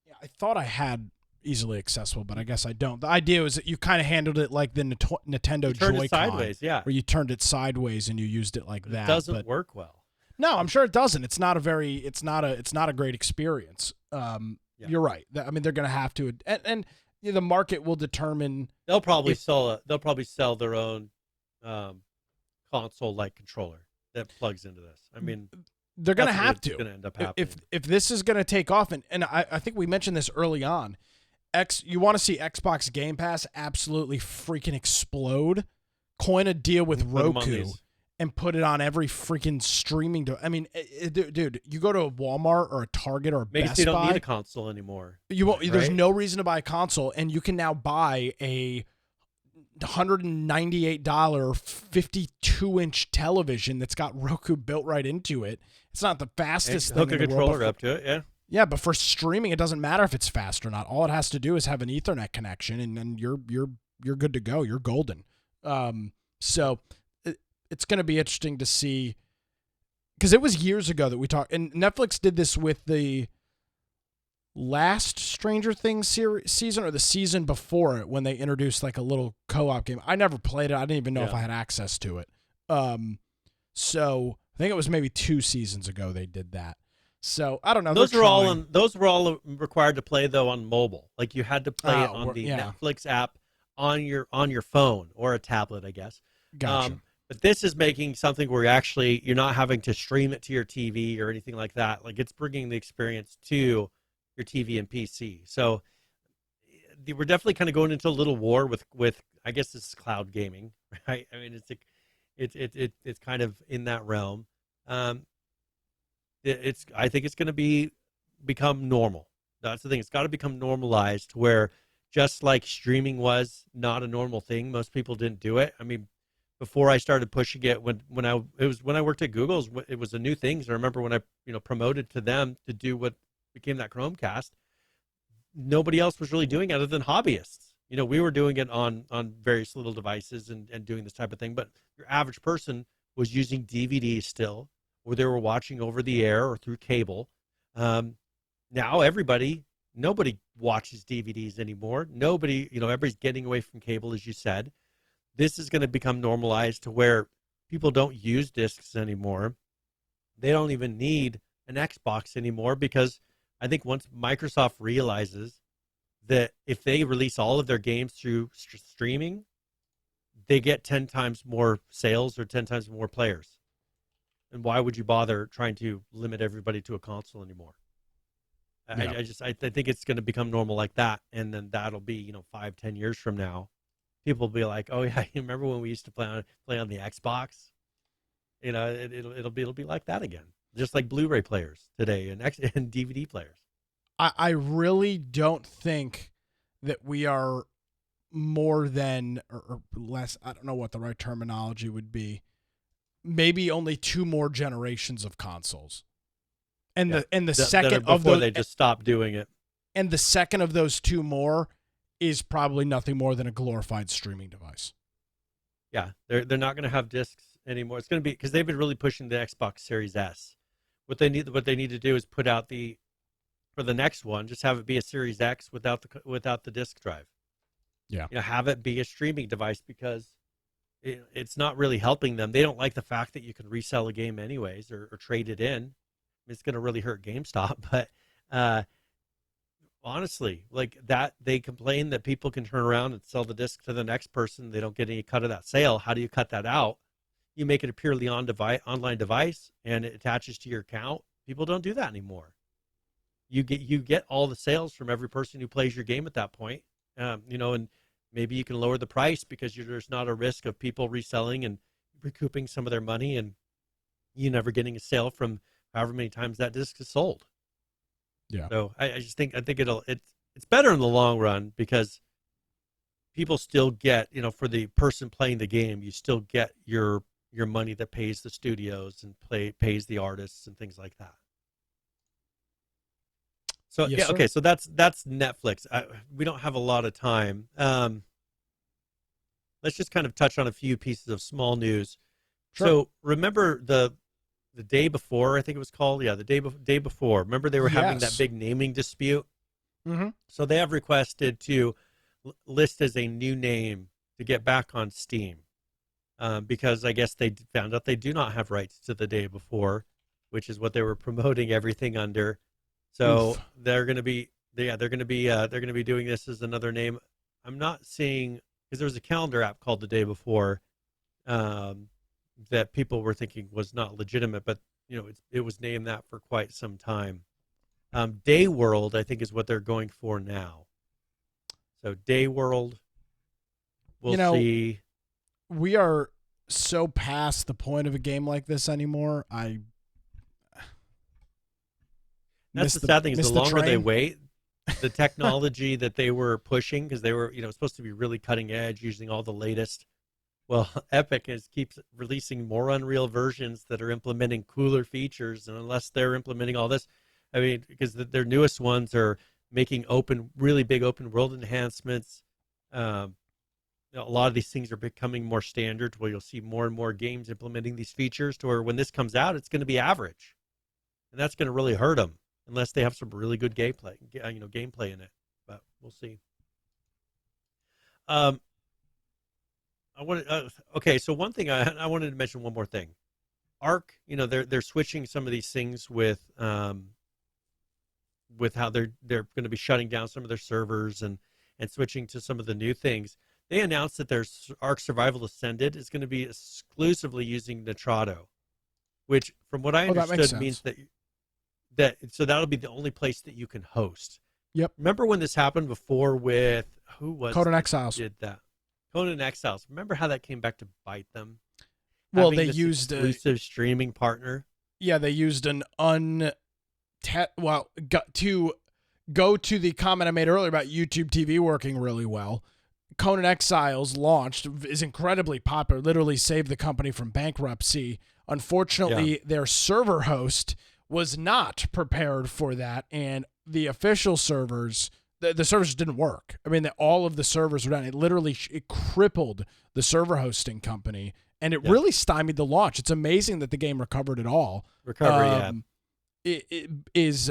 Yeah, I thought I had easily accessible, but I guess I don't. The idea was that you kind of handled it like the Nintendo Joy-Con, it sideways, yeah, where you turned it sideways and you used it like that. It doesn't work well. No, I'm sure it doesn't. It's not a great experience. You're right. I mean, they're going to have to, and the market will determine. They'll probably sell their own console-like controller that plugs into this. I mean, they're going to have to. It's going to end up happening. If this is going to take off, and I think we mentioned this early on. You want to see Xbox Game Pass absolutely freaking explode? Coin a deal with Roku and put it on every freaking streaming. I mean, dude, you go to a Walmart or a Target or a Best Buy. You don't need a console anymore. You won't. Right? There's no reason to buy a console, and you can now buy a $198 52-inch television that's got Roku built right into it. It's not the fastest thing in the world. Hook a controller up to it, yeah. Yeah, but for streaming, it doesn't matter if it's fast or not. All it has to do is have an Ethernet connection, and then you're good to go. You're golden. So it's going to be interesting to see, because it was years ago that we talked, and Netflix did this with the last Stranger Things season or the season before it, when they introduced like a little co-op game. I never played it. I didn't even know if I had access to it. So I think it was maybe 2 seasons ago they did that. So I don't know. Those were all required to play though on mobile. Like you had to play it on the Netflix app on your phone or a tablet, I guess. Gotcha. But this is making something where you're not having to stream it to your TV or anything like that. Like it's bringing the experience to your TV and PC. So we're definitely kind of going into a little war with I guess this is cloud gaming, right? I mean, it's kind of in that realm. I think it's going to become normal. That's the thing. It's got to become normalized, where just like streaming was not a normal thing, most people didn't do it. I mean, before I started pushing it, when I worked at Google, it was a new thing. So I remember when I promoted to them to do what became that Chromecast. nobody else was really doing it other than hobbyists. We were doing it on various little devices and doing this type of thing, but your average person was using DVDs still, or they were watching over the air or through cable. Now nobody watches DVDs anymore. Nobody, everybody's getting away from cable, as you said. This is going to become normalized to where people don't use discs anymore. They don't even need an Xbox anymore, because I think once Microsoft realizes that if they release all of their games through streaming, they get 10 times more sales or 10 times more players. And why would you bother trying to limit everybody to a console anymore? Yeah. I think it's going to become normal like that. And then that'll be, 5-10 years from now, people will be like, oh yeah, you remember when we used to play on the Xbox? It'll be like that again. Just like Blu-ray players today and DVD players. I really don't think that we are more than or less. I don't know what the right terminology would be. Maybe only 2 more generations of consoles, and the second of those, they just stopped doing it. And the second of those 2 more is probably nothing more than a glorified streaming device. Yeah, they're not going to have discs anymore. It's going to be because they've been really pushing the Xbox Series S. What they need to do is put out for the next one, just have it be a Series X without the disc drive. Yeah. Have it be a streaming device, because it's not really helping them. They don't like the fact that you can resell a game anyways or trade it in. It's going to really hurt GameStop. But honestly, like that, they complain that people can turn around and sell the disc to the next person. They don't get any cut of that sale. How do you cut that out? You make it a purely online device, and it attaches to your account. People don't do that anymore. You get all the sales from every person who plays your game at that point. And maybe you can lower the price because there's not a risk of people reselling and recouping some of their money, and you never getting a sale from however many times that disc is sold. Yeah. So I think it's better in the long run, because people still get, for the person playing the game, you still get your money that pays the studios and pays the artists and things like that. So Yes, yeah, sir. okay. So that's Netflix. We don't have a lot of time. Let's just kind of touch on a few pieces of small news. Sure. So remember the day before, I think it was called. Yeah, the day before. Remember they were having that big naming dispute. Mm-hmm. So they have requested to list as a new name to get back on Steam, because I guess they found out they do not have rights to the day before, which is what they were promoting everything under. So they're going to be doing this as another name. I'm not seeing, because there was a calendar app called the day before, that people were thinking was not legitimate, but it was named that for quite some time. Day World, I think, is what they're going for now. So Day World, we'll see. We are so past the point of a game like this anymore. That's the sad thing, is the longer they wait, the technology that they were pushing, because they were supposed to be really cutting edge, using all the latest. Well, Epic keeps releasing more Unreal versions that are implementing cooler features, and unless they're implementing all this, I mean, because their newest ones are making really big open world enhancements. A lot of these things are becoming more standard, where you'll see more and more games implementing these features, to where when this comes out, it's going to be average, and that's going to really hurt them unless they have some really good gameplay in it. But we'll see. Okay, so one thing I wanted to mention, one more thing. Arc, they're switching some of these things with how they're going to be shutting down some of their servers and switching to some of the new things. They announced that their Arc Survival Ascended is going to be exclusively using Nitrado, which, from what I understood, means so that'll be the only place that you can host. Yep. Remember when this happened before with who was Conan Exiles? Did that? Conan Exiles. Remember how that came back to bite them? Well, they used exclusive streaming partner. Yeah, they used to go to the comment I made earlier about YouTube TV working really well. Conan Exiles launched, is incredibly popular, literally saved the company from bankruptcy. Unfortunately, their server host was not prepared for that, and the official servers, the servers didn't work. I mean, all of the servers were down. It literally it crippled the server hosting company, and it really stymied the launch. It's amazing that the game recovered at all. Recovery, it is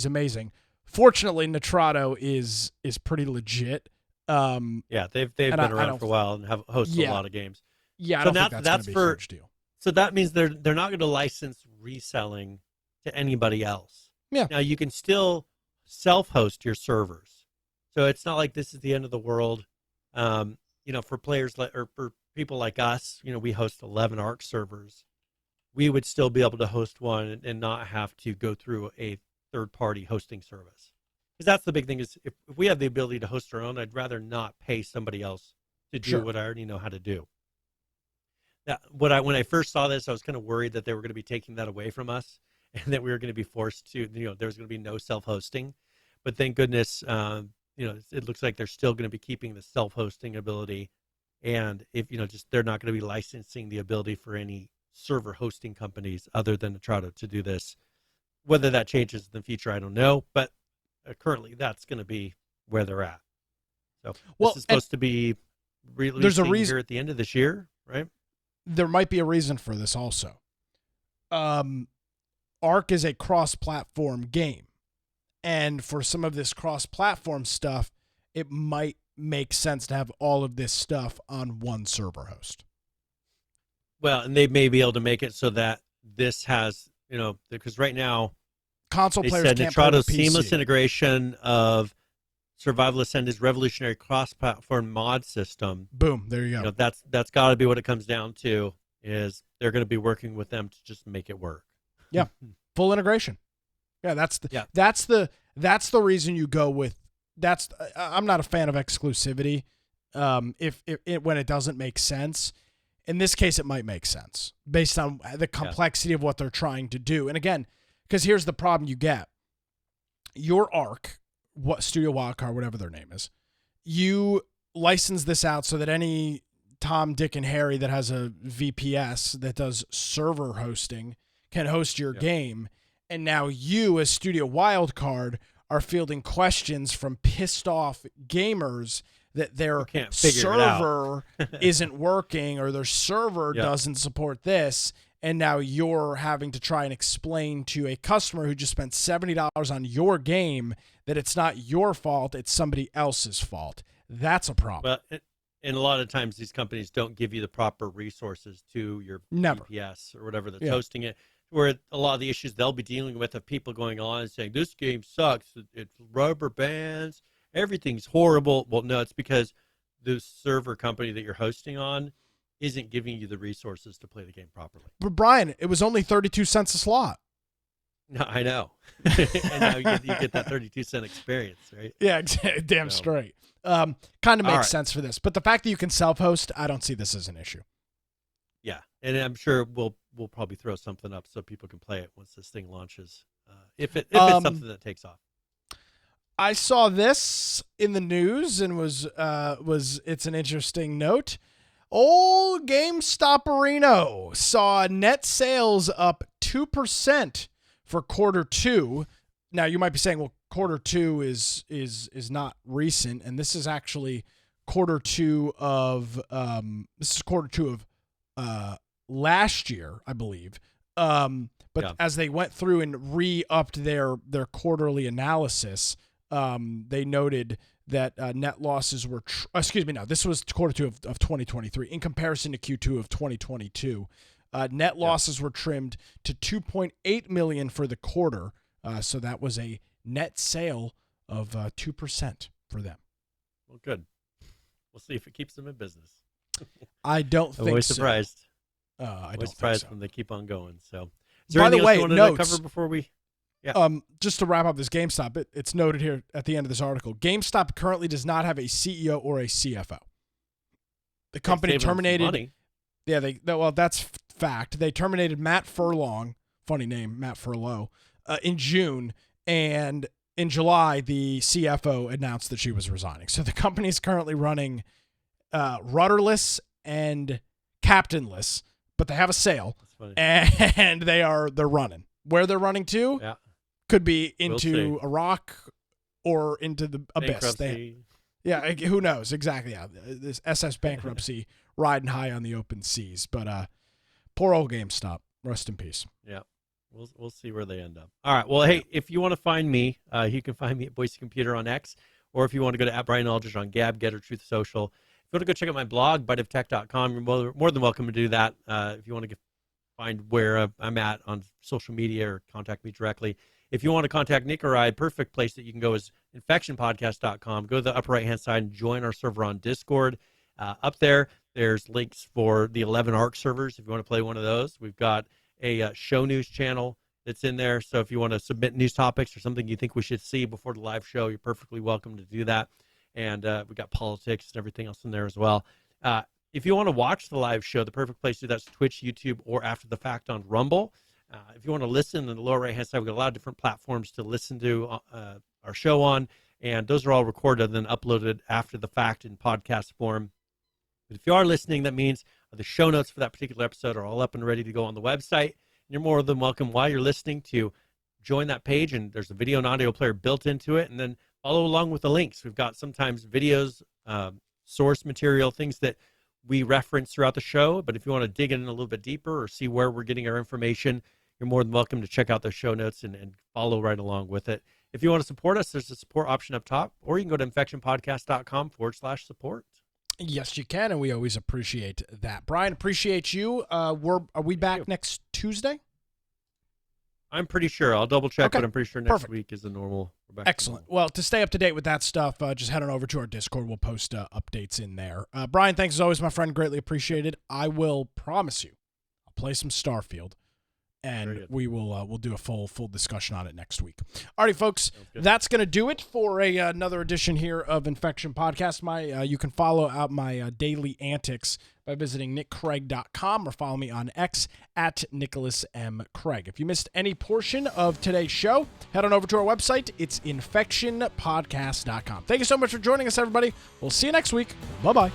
amazing. Fortunately, Nitrado is pretty legit. they've been around for a while and have hosted a lot of games. Yeah, I don't think that's going to be a huge deal. So that means they're not going to license reselling to anybody else. Yeah. Now you can still self-host your servers, so it's not like this is the end of the world. For players or for people like us, we host 11 Arc servers. We would still be able to host one and not have to go through a third-party hosting service. Because that's the big thing is if we have the ability to host our own, I'd rather not pay somebody else to do what I already know how to do. When I first saw this, I was kind of worried that they were going to be taking that away from us and that we were going to be forced to, there was going to be no self-hosting. But thank goodness, it looks like they're still going to be keeping the self-hosting ability. And if, they're not going to be licensing the ability for any server hosting companies other than Nitrado to do this. Whether that changes in the future, I don't know. But currently, that's going to be where they're at. So this is supposed to be releasing there's a reason here at the end of this year, right? There might be a reason for this also. Arc is a cross-platform game. And for some of this cross-platform stuff, it might make sense to have all of this stuff on one server host. Well, and they may be able to make it so that this has, because right now, console players said can't play Nitrado's PC. Seamless integration of Survival Ascended's revolutionary cross-platform mod system. Boom, there you go. That's got to be what it comes down to. Is they're going to be working with them to just make it work. Yeah, full integration. Yeah, that's the reason you go with. I'm not a fan of exclusivity. If when it doesn't make sense, in this case, it might make sense based on the complexity of what they're trying to do. And again, because here's the problem you get: your Arc, what Studio Wildcard, whatever their name is, you license this out so that any Tom, Dick, and Harry that has a VPS that does server hosting can host your game. And now you, as Studio Wildcard, are fielding questions from pissed off gamers that their server isn't working or their server doesn't support this. And now you're having to try and explain to a customer who just spent $70 on your game that it's not your fault, it's somebody else's fault. That's a problem. Well, and a lot of times these companies don't give you the proper resources to your VPS or whatever that's hosting it. Where a lot of the issues they'll be dealing with of people going on and saying, this game sucks, it's rubber bands, everything's horrible. Well, no, it's because the server company that you're hosting on isn't giving you the resources to play the game properly. But Brian, it was only 32 cents a slot. No, I know. And now you get that 32-cent experience, right? Yeah, damn straight. Kind of makes sense for this. But the fact that you can self-host, I don't see this as an issue. Yeah, and I'm sure we'll probably throw something up so people can play it once this thing launches, if it's something that takes off. I saw this in the news and was it's an interesting note. Old GameStop-erino saw net sales up 2% for quarter two. Now you might be saying, well, quarter two is not recent, and this is actually quarter two of last year, I believe. But as they went through and re-upped their quarterly analysis, they noted that net losses were this was quarter two of 2023 in comparison to Q2 of 2022. Net losses were trimmed to $2.8 million for the quarter, so that was a net sale of 2% for them. Well, good. We'll see if it keeps them in business. I don't think so. Always surprised. I don't surprised think so. when they keep on going. So, by the way, notes, cover before we? Yeah. Just to wrap up this GameStop, it's noted here at the end of this article. GameStop currently does not have a CEO or a CFO. The company terminated. Yeah, that's fact. They terminated Matt Furlong, funny name, Matt Furlow, in June, and in July the CFO announced that she was resigning. So the company is currently running rudderless and captainless, but they have a sail, and they're running. Where they're running to could be into Iraq or into the abyss. Yeah, who knows? Exactly. Yeah, this SS Bankruptcy riding high on the open seas. But poor old GameStop. Rest in peace. Yeah. We'll see where they end up. All right. Well, hey, if you want to find me, you can find me at Boise Computer on X, or if you want to go to @BrianAldridge on Gab, Getter, Truth Social. If you want to go check out my blog, biteoftech.com, you're more than welcome to do that. If you want to find where I'm at on social media or contact me directly. If you want to contact Nick or I, perfect place that you can go is infectionpodcast.com. Go to the upper right-hand side and join our server on Discord. Up there's links for the 11 ARC servers if you want to play one of those. We've got a show news channel that's in there. So if you want to submit news topics or something you think we should see before the live show, you're perfectly welcome to do that. And we got politics and everything else in there as well. If you want to watch the live show, the perfect place to do that's Twitch, YouTube, or after the fact on Rumble. If you want to listen in the lower right-hand side, we've got a lot of different platforms to listen to our show on, and those are all recorded and then uploaded after the fact in podcast form. But if you are listening, that means the show notes for that particular episode are all up and ready to go on the website. You're more than welcome while you're listening to join that page, and there's a video and audio player built into it, and then follow along with the links. We've got sometimes videos, source material, things that we reference throughout the show. But if you want to dig in a little bit deeper or see where we're getting our information, you're more than welcome to check out those show notes and follow right along with it. If you want to support us, there's a support option up top, or you can go to infectionpodcast.com/support. Yes, you can, and we always appreciate that. Brian, appreciate you. Are we back next Tuesday? I'm pretty sure. I'll double check, Okay. but I'm pretty sure next week is the normal. Excellent. Well, to stay up to date with that stuff, just head on over to our Discord. We'll post updates in there. Brian, thanks as always, my friend. Greatly appreciated. I will promise you, I'll play some Starfield, and we'll do a full discussion on it next week. Alrighty, folks, that's going to do it for another edition here of Infection Podcast. You can follow out my daily antics by visiting nickcraig.com or follow me on X at Nicholas M. Craig. If you missed any portion of today's show, head on over to our website. It's infectionpodcast.com. Thank you so much for joining us, everybody. We'll see you next week. Bye-bye.